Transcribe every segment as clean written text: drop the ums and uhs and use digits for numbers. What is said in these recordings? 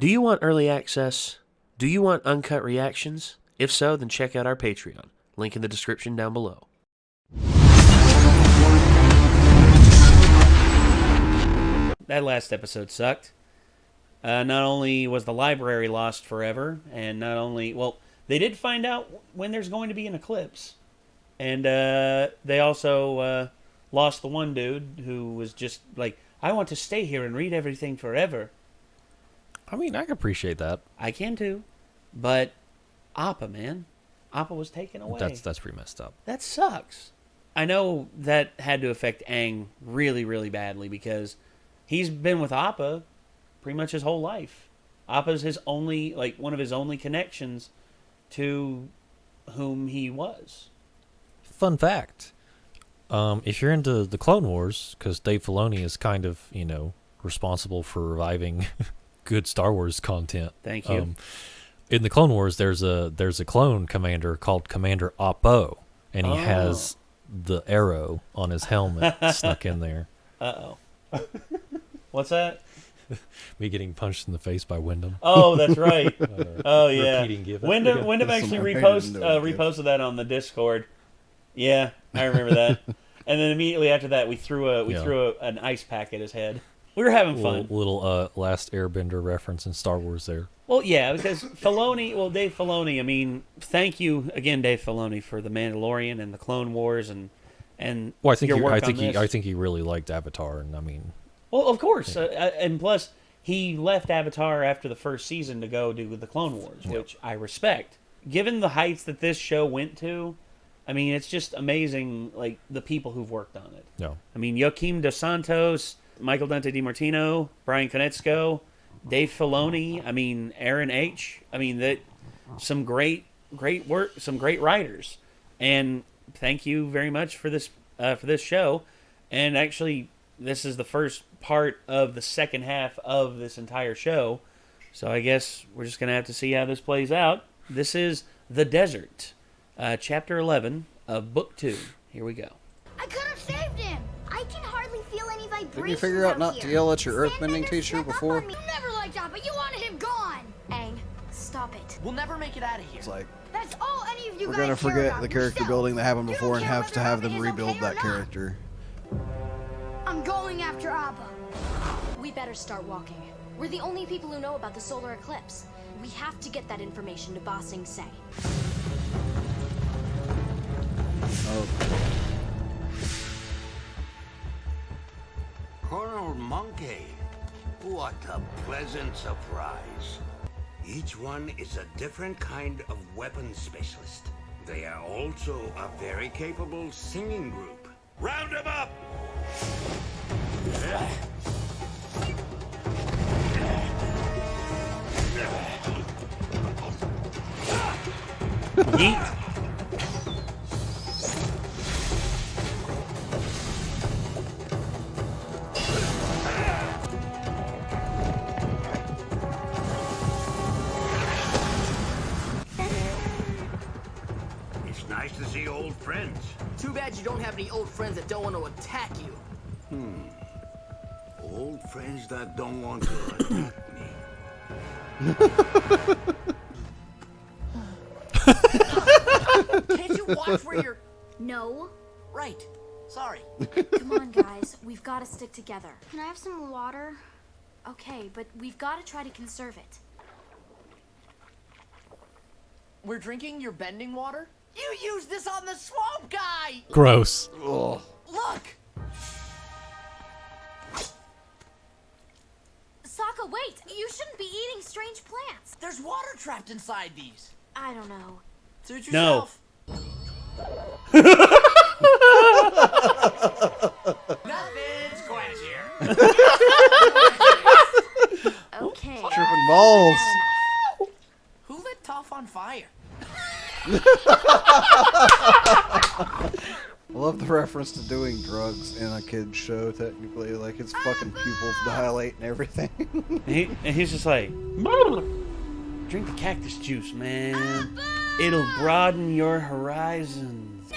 Do you want early access? Do you want uncut reactions? If so, then check out our Patreon. Link in the description down below. That last episode sucked. Not only was the library lost forever, and not only... Well, they did find out when there's going to be an eclipse. And they also lost the one dude who was just like, I want to stay here and read everything forever. I mean, I can appreciate that. I can too. But Appa, man. Appa was taken away. That's pretty messed up. That sucks. I know that had to affect Aang really, really badly because he's been with Appa pretty much his whole life. Appa's his only, like, one of his only connections to whom he was. Fun fact. If you're into the Clone Wars, because Dave Filoni is kind of, responsible for reviving good Star Wars content. Thank you. In the Clone Wars, there's a clone commander called Commander Oppo, and he has the arrow on his helmet snuck in there. Uh-oh. What's that? Me getting punched in the face by Wyndham. Oh, that's right. Oh, yeah. Wyndham actually reposted that on the Discord. Yeah, I remember that. And then immediately after that, we threw an ice pack at his head. We were having fun. Little Last Airbender reference in Star Wars there. Well, yeah, because Dave Filoni, I mean, thank you again, Dave Filoni, for The Mandalorian and the Clone Wars and well, I think your work on this. I think he really liked Avatar, and I mean, well, of course, and plus he left Avatar after the first season to go do the Clone Wars, which I respect. Given the heights that this show went to, I mean, it's just amazing, like the people who've worked on it. Yeah. I mean, Joaquim Dos Santos, Michael Dante DiMartino, Brian Konietzko, Dave Filoni, I mean, Aaron H. I mean, some great work, some great writers. And thank you very much for this show. And actually, this is the first part of the second half of this entire show. So I guess we're just going to have to see how this plays out. This is The Desert, Chapter 11 of Book 2. Here we go. I could have saved him. I can hardly feel any vibrations. Did you figure out not to yell at your earthbending teacher before? You never liked that, but you wanted him gone. Aang, stop it. We'll never make it out of here. It's like, that's all any of you we're guys gonna care forget about the character yourself. building that happened You before don't and care have to whether have them Abba is rebuild okay or that not. character. I'm going after Abba. We better start walking. We're the only people who know about the solar eclipse. We have to get that information to Ba Sing Se. Oh. Colonel Monkey, what a pleasant surprise. Each one is a different kind of weapons specialist. They are also a very capable singing group. Round them up! Yeet. It's nice to see old friends. Too bad you don't have any old friends that don't want to attack you. Old friends that don't want to attack me. Can't you watch where you're... No. Right. Sorry. Come on, guys. We've got to stick together. Can I have some water? Okay, but we've got to try to conserve it. We're drinking your bending water? You used this on the swamp guy! gross. Ugh. Look! Sokka, wait! You shouldn't be eating strange plants. There's water trapped inside these. I don't know. Suit No. yourself. Nothing's quite here. Okay. Tripping balls. Who lit Toph on fire? I love the reference to doing drugs in a kid's show, technically. Like, his fucking pupils dilate and everything. And he's just like, drink the cactus juice, man. It'll broaden your horizons.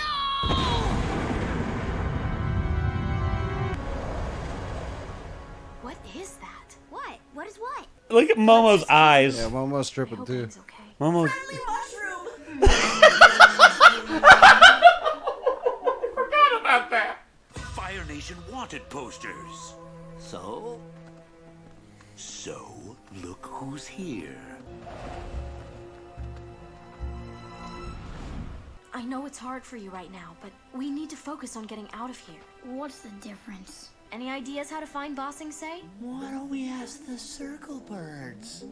What is that? What? What is what? Look at Momo's eyes. Yeah, Momo's I tripping hope too. Aang's okay. Momo's. Forgot about that. Fire Nation wanted posters. So look who's here. I know it's hard for you right now, but we need to focus on getting out of here. What's the difference? Any ideas how to find Ba Sing Se? Why don't we ask the circle birds?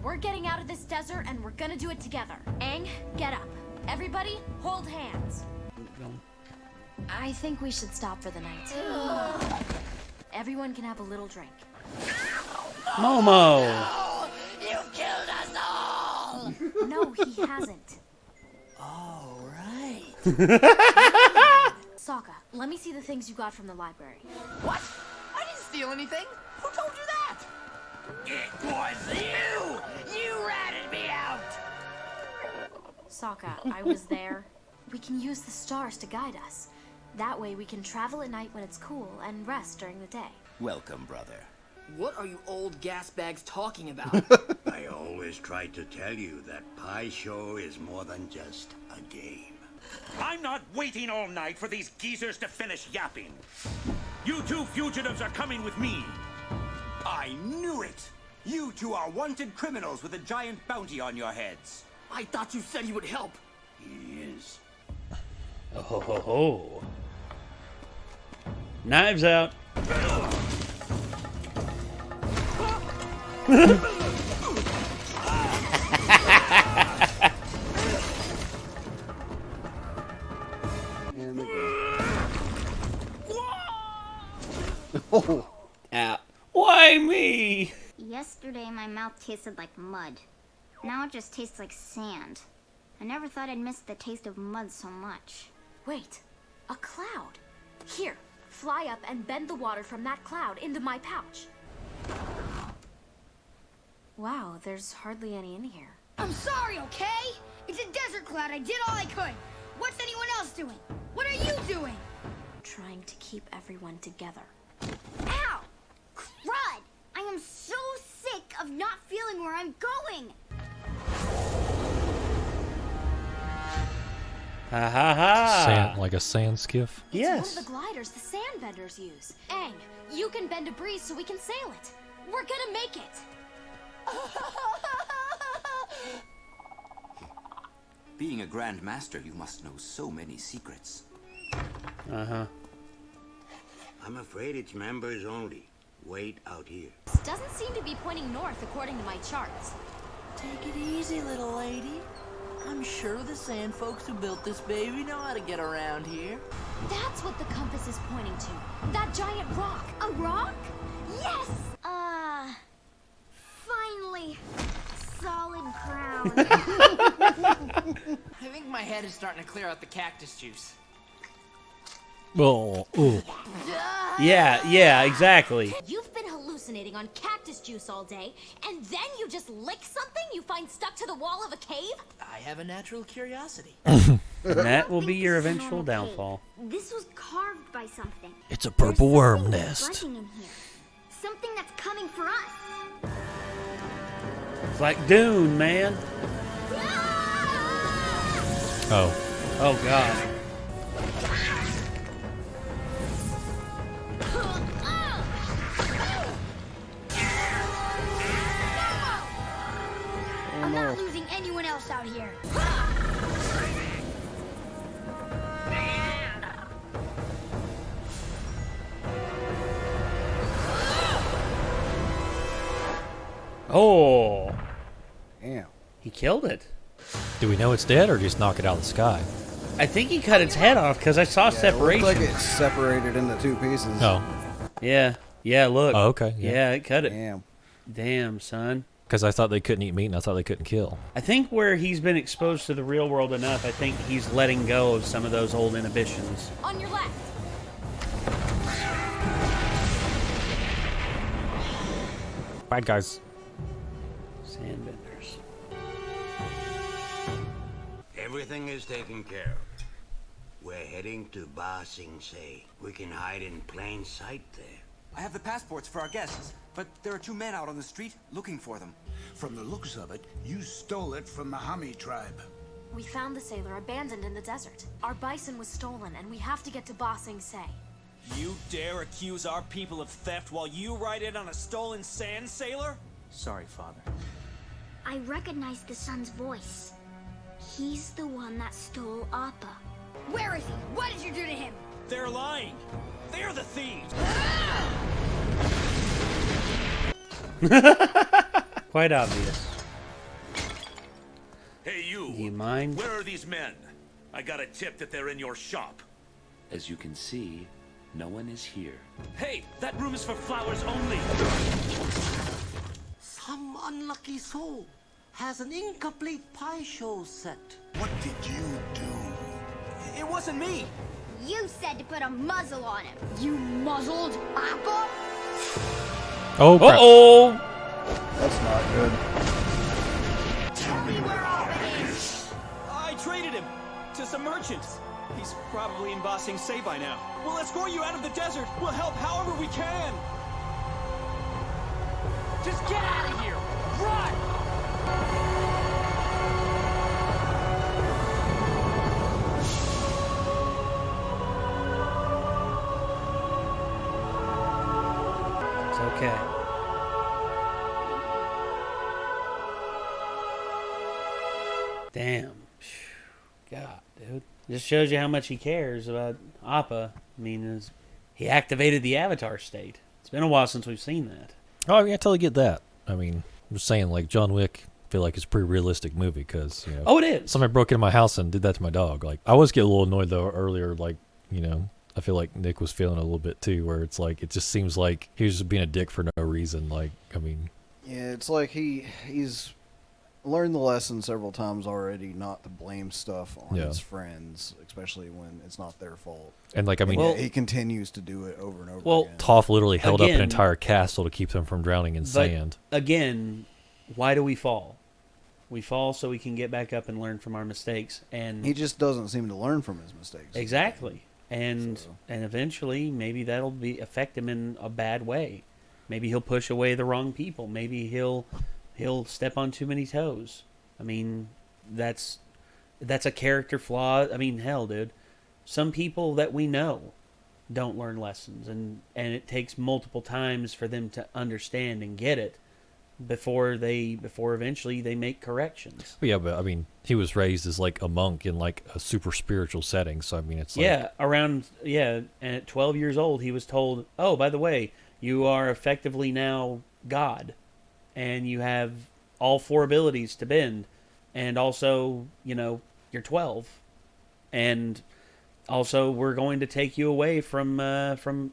We're getting out of this desert and we're gonna do it together. Aang, get up. Everybody, hold hands. I think we should stop for the night. Everyone can have a little drink. Momo. You killed us all! No, he hasn't. All right. Sokka, let me see the things you got from the library. What? I didn't steal anything. Who told you that? It was you! You ratted me out! Sokka, I was there. We can use the stars to guide us. That way we can travel at night when it's cool and rest during the day. Welcome, brother. What are you old gas bags talking about? I always try to tell you that Pie Show is more than just a game. I'm not waiting all night for these geezers to finish yapping. You two fugitives are coming with me. I knew it! You two are wanted criminals with a giant bounty on your heads. I thought you said he would help. He is. Oh ho ho ho. Knives out. And they go. Oh. Out. Why me? Yesterday, my mouth tasted like mud. Now it just tastes like sand. I never thought I'd miss the taste of mud so much. Wait, a cloud. Here, fly up and bend the water from that cloud into my pouch. Wow, there's hardly any in here. I'm sorry, okay? It's a desert cloud. I did all I could. What's anyone else doing? What are you doing? Trying to keep everyone together. Ow! Crud! I am so sick of not feeling where I'm going. Ha ha ha. Sand, like a sand skiff. It's Yes. one of the gliders the sandbenders use. Aang, you can bend a breeze so we can sail it. We're gonna make it. Being a Grand Master, you must know so many secrets. Uh-huh. I'm afraid it's members only. Wait out here. This doesn't seem to be pointing north according to my charts. Take it easy, little lady. I'm sure the sand folks who built this baby know how to get around here. That's what the compass is pointing to. That giant rock. A rock? Yes! Finally. Solid ground. I think my head is starting to clear out the cactus juice. Well, ooh. Yeah, exactly. You've been hallucinating on cactus juice all day, and then you just lick something you find stuck to the wall of a cave? I have a natural curiosity. And that will be your This is a eventual normal downfall. cave. This was carved by something. It's a purple There's worm something nest. buzzing in here. Something that's coming for us. It's like Dune, man. Oh. Oh god. I'm not losing anyone else out here. Oh. Damn. He killed it. Do we know it's dead or just knock it out of the sky? I think he cut its head off because I saw Yeah, separation. It looked like it separated into two pieces. Oh. Yeah, look. Oh, okay. Yeah, it cut it. Damn. Damn, son. Because I thought they couldn't eat meat and I thought they couldn't kill. I think where he's been exposed to the real world enough, I think he's letting go of some of those old inhibitions. On your left. Bad guys. Sandbenders. Everything is taken care of. We're heading to Ba Sing Se. We can hide in plain sight there. I have the passports for our guests, but there are 2 men out on the street looking for them. From the looks of it, you stole it from the Hami tribe. We found the sailor abandoned in the desert. Our bison was stolen, and we have to get to Ba Sing Se. You dare accuse our people of theft while you ride in on a stolen sand sailor? Sorry, Father. I recognize the son's voice. He's the one that stole Appa. Where is he? What did you do to him? They're lying. They're the thieves. Quite obvious. Hey, you. Do you mind? Where are these men? I got a tip that they're in your shop. As you can see, no one is here. Hey, that room is for flowers only. Some unlucky soul has an incomplete pie show set. What did you do? It wasn't me. You said to put a muzzle on him. You muzzled Appa? Oh, crap. Uh-oh! That's not good. Tell me where Appa is. I traded him to some merchants. He's probably in Ba Sing Se by now. We'll escort you out of the desert. We'll help however we can. Just get out of here. Run! It's okay. Damn. God, dude. Just shows you how much he cares about Appa. I mean, he activated the Avatar state. It's been a while since we've seen that. Oh, yeah, I totally get that. I mean, I'm just saying, like, John Wick, I feel like it's a pretty realistic movie because, you know. Oh, it is. Somebody broke into my house and did that to my dog. Like, I was getting a little annoyed, though, earlier, like, you know, I feel like Nick was feeling a little bit, too, where it's like, it just seems like he was just being a dick for no reason. Like, I mean. Yeah, it's like he's learned the lesson several times already not to blame stuff on his friends, especially when it's not their fault. And, like, I mean, well, he continues to do it over and over again. Toph literally held up an entire castle to keep them from drowning in sand. Again, why do we fall? We fall so we can get back up and learn from our mistakes. And he just doesn't seem to learn from his mistakes. Exactly. And eventually, maybe that'll affect him in a bad way. Maybe he'll push away the wrong people. Maybe he'll step on too many toes. I mean, that's a character flaw. I mean, hell, dude. Some people that we know don't learn lessons, and it takes multiple times for them to understand and get it before eventually they make corrections. Yeah, but I mean, he was raised as like a monk in like a super spiritual setting, so I mean, it's like... and at 12 years old, he was told, oh, by the way, you are effectively now God, and you have all 4 abilities to bend, and also, you know, you're 12, and also we're going to take you away from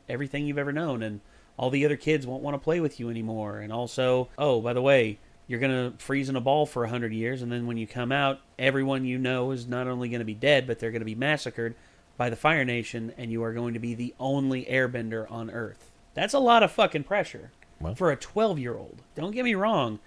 everything you've ever known, and all the other kids won't want to play with you anymore, and also, oh, by the way, you're going to freeze in a ball for 100 years, and then when you come out, everyone you know is not only going to be dead, but they're going to be massacred by the Fire Nation, and you are going to be the only airbender on Earth. That's a lot of fucking pressure for a 12-year-old. Don't get me wrong.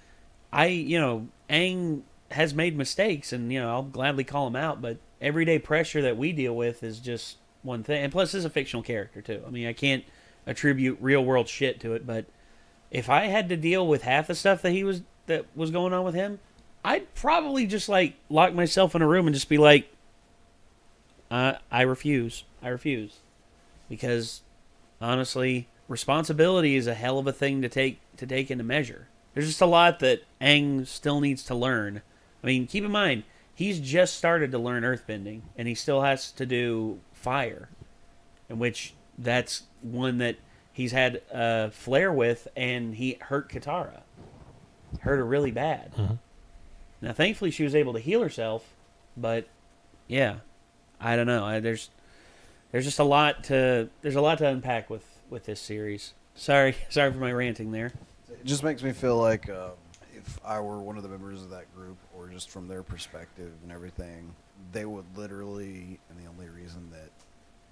Aang has made mistakes, and, you know, I'll gladly call him out, but everyday pressure that we deal with is just one thing. And plus, this is a fictional character, too. I mean, I can't attribute real-world shit to it, but if I had to deal with half the stuff that was going on with him, I'd probably just, like, lock myself in a room and just be like, I refuse. I refuse. Because, honestly, responsibility is a hell of a thing to take into measure. There's just a lot that Aang still needs to learn. I mean, keep in mind, he's just started to learn earthbending, and he still has to do fire, in which that's one that he's had a flare with, and he hurt Katara. Hurt her really bad. Mm-hmm. Now, thankfully, she was able to heal herself, but yeah, I don't know. There's just a lot to unpack with this series. Sorry for my ranting there. It just makes me feel like if I were one of the members of that group, or just from their perspective and everything, they would literally, and the only reason that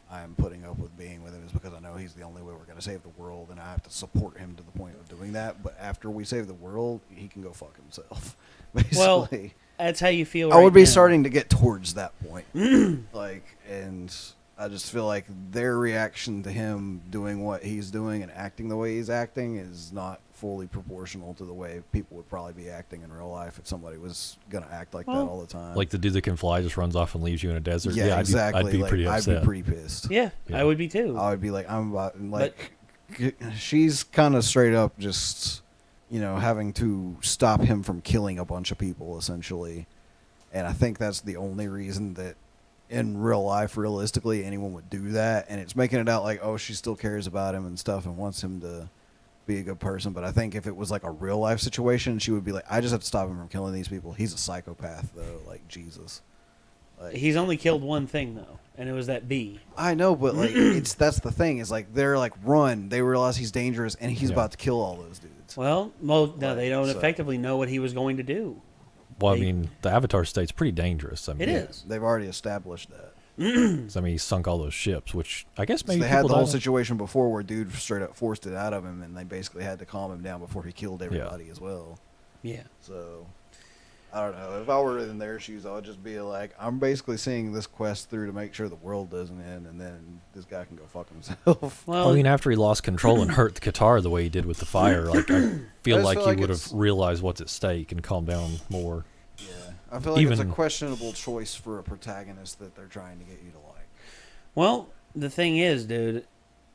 I'm putting up with being with him is because I know he's the only way we're going to save the world, and I have to support him to the point of doing that. But after we save the world, he can go fuck himself. Basically. Well, that's how you feel. I would be starting to get towards that point. And I just feel like their reaction to him doing what he's doing and acting the way he's acting is not fully proportional to the way people would probably be acting in real life if somebody was going to act like that all the time. Like the dude that can fly just runs off and leaves you in a desert. Yeah, exactly. I'd be pretty upset. I'd be pretty pissed. Yeah, I would be too. I would be like, she's kind of straight up just, having to stop him from killing a bunch of people, essentially. And I think that's the only reason that in real life, realistically, anyone would do that. And it's making it out like, oh, she still cares about him and stuff and wants him to be a good person. But I think if it was like a real life situation, she would be like, I just have to stop him from killing these people. He's a psychopath, though. Like, Jesus. Like, he's only killed one thing, though, and it was that bee. I know, but like that's the thing. Is like they're like, run. They realize he's dangerous, and he's about to kill all those dudes. Well, no, they don't effectively know what he was going to do. Well, I mean, the Avatar state's pretty dangerous. I mean, it is. They've already established that. I mean, he sunk all those ships, which I guess maybe they had the whole situation before where dude straight up forced it out of him, and they basically had to calm him down before he killed everybody as well. Yeah. So, I don't know. If I were in their shoes, I would just be like, I'm basically seeing this quest through to make sure the world doesn't end, and then this guy can go fuck himself. Well, I mean, after he lost control and hurt the Qatar the way he did with the fire, like I feel like he would have realized what's at stake and calmed down more. Yeah, I feel like it's a questionable choice for a protagonist that they're trying to get you to like. Well, the thing is, dude,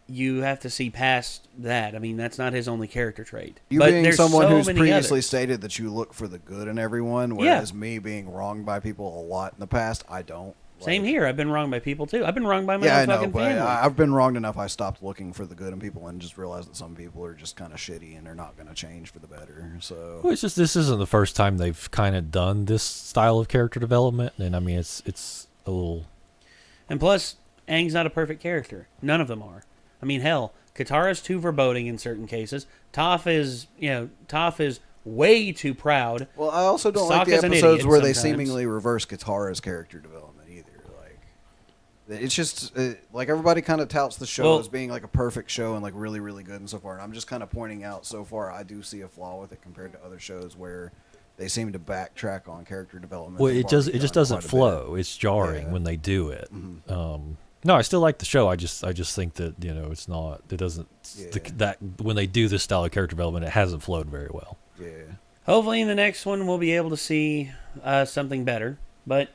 you have to see past that. I mean, that's not his only character trait. You but being someone who's previously others. stated that you look for the good in everyone, whereas me being wronged by people a lot in the past, I don't. Same here. I've been wronged by people, too. I've been wronged by my own fucking family. I've been wronged enough I stopped looking for the good in people and just realized that some people are just kind of shitty and they're not going to change for the better. So well, it's just this isn't the first time they've kind of done this style of character development, and I mean, it's a little... And plus, Aang's not a perfect character. None of them are. I mean, hell, Katara's too foreboding in certain cases. Toph is way too proud. Well, I also don't like the episodes where they seemingly reverse Katara's character development either. Like, it's just like everybody kind of touts the show as being like a perfect show and like really, really good and so far. And I'm just kind of pointing out so far I do see a flaw with it compared to other shows where they seem to backtrack on character development. Well, it just doesn't flow. It's jarring when they do it. Mm-hmm. No, I still like the show. I just think that it's not. It doesn't. That when they do this style of character development, it hasn't flowed very well. Yeah. Hopefully, in the next one, we'll be able to see something better. But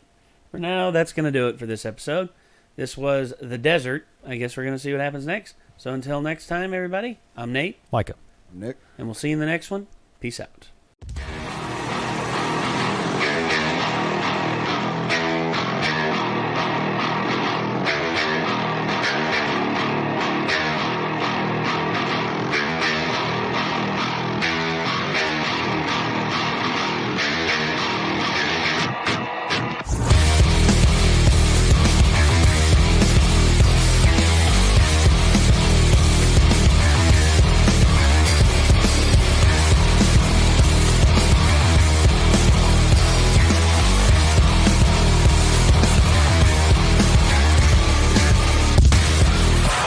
for now, that's going to do it for this episode. This was The Desert. I guess we're going to see what happens next. So until next time, everybody, I'm Nate. Micah. I'm Nick. And we'll see you in the next one. Peace out.